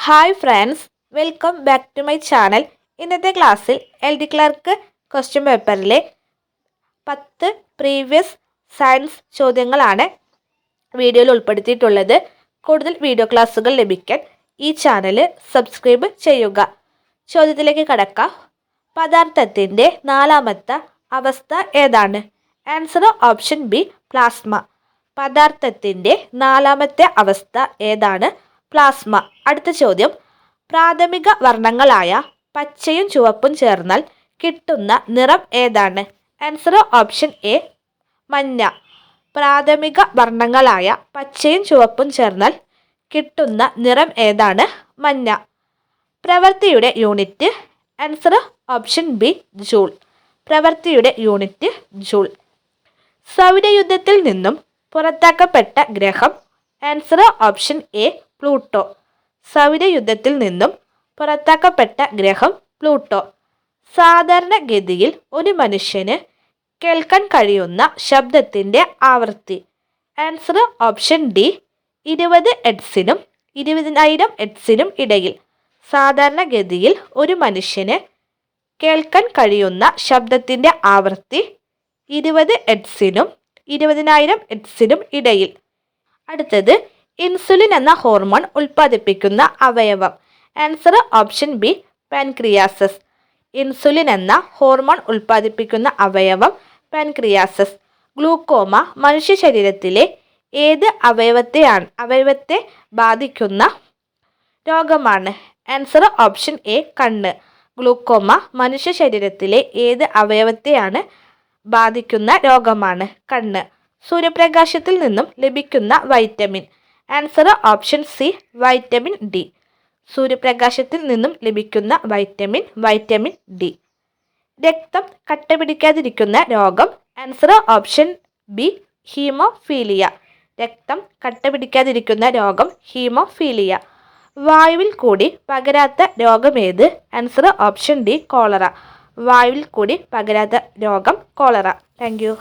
Hi friends, welcome back to my channel. ഇന്നത്തെ ക്ലാസ്സിൽ LD clerk question പേപ്പറിലെ 10 previous science ചോദ്യങ്ങളാണ് വീഡിയോയിൽ ഉൾപ്പെടുത്തിയിട്ടുള്ളത്. കൂടുതൽ വീഡിയോ ക്ലാസ്സുകൾ ലഭിക്കാൻ ഈ ചാനൽ സബ്സ്ക്രൈബ് ചെയ്യുക. ചോദ്യത്തിലേക്ക് കടക്കാം. പദാർത്ഥത്തിൻ്റെ നാലാമത്തെ അവസ്ഥ ഏതാണ്? Answer option B, plasma. പദാർത്ഥത്തിൻ്റെ നാലാമത്തെ അവസ്ഥ ഏതാണ്? പ്ലാസ്മ. അടുത്ത ചോദ്യം, പ്രാഥമിക വർണ്ണങ്ങളായ പച്ചയും ചുവപ്പും ചേർന്നാൽ കിട്ടുന്ന നിറം ഏതാണ്? ആൻസർ ഓപ്ഷൻ എ, മഞ്ഞ. പ്രാഥമിക വർണ്ണങ്ങളായ പച്ചയും ചുവപ്പും ചേർന്നാൽ കിട്ടുന്ന നിറം ഏതാണ്? മഞ്ഞ. പ്രവൃത്തിയുടെ unit? Answer option B, joule. പ്രവൃത്തിയുടെ യൂണിറ്റ് ജൂൾ. സൗരയൂഥത്തിൽ നിന്നും പുറത്താക്കപ്പെട്ട ഗ്രഹം? Answer option A, Pluto. സൗരയൂഥത്തിൽ നിന്നും പുറത്താക്കപ്പെട്ട ഗ്രഹം പ്ലൂട്ടോ. സാധാരണഗതിയിൽ ഒരു മനുഷ്യന് കേൾക്കാൻ കഴിയുന്ന ശബ്ദത്തിൻ്റെ ആവൃത്തി? ആൻസർ ഓപ്ഷൻ ഡി, 20 ഹെർട്സിനും 20,000 ഹെർട്സിനും ഇടയിൽ. സാധാരണഗതിയിൽ ഒരു മനുഷ്യന് കേൾക്കാൻ കഴിയുന്ന ശബ്ദത്തിൻ്റെ ആവൃത്തി 20 ഹെർട്സിനും 20,000 ഹെർട്സിനും ഇടയിൽ. അടുത്തത്, ഇൻസുലിൻ എന്ന ഹോർമോൺ ഉൽപ്പാദിപ്പിക്കുന്ന അവയവം? Answer option B, pancreas. Insulin എന്ന ഹോർമോൺ ഉൽപ്പാദിപ്പിക്കുന്ന അവയവം പാൻക്രിയാസസ്. ഗ്ലൂക്കോമ മനുഷ്യ ശരീരത്തിലെ ഏത് അവയവത്തെ ബാധിക്കുന്ന രോഗമാണ്? ആൻസർ ഓപ്ഷൻ എ, കണ്ണ്. ഗ്ലൂക്കോമ മനുഷ്യ ശരീരത്തിലെ ഏത് അവയവത്തെയാണ് ബാധിക്കുന്ന രോഗമാണ്? കണ്ണ്. സൂര്യപ്രകാശത്തിൽ നിന്നും ലഭിക്കുന്ന vitamin? Answer option C, vitamin D. സൂര്യപ്രകാശത്തിൽ നിന്നും ലഭിക്കുന്ന വൈറ്റമിൻ ഡി. രക്തം കട്ടപിടിക്കാതിരിക്കുന്ന രോഗം? Answer option B, haemophilia. രക്തം കട്ടപിടിക്കാതിരിക്കുന്ന രോഗം ഹീമോഫീലിയ. വായുവിൽ കൂടി പകരാത്ത രോഗമേത്? Answer option D, cholera. വായുവിൽ കൂടി പകരാത്ത രോഗം കോളറ. Thank you.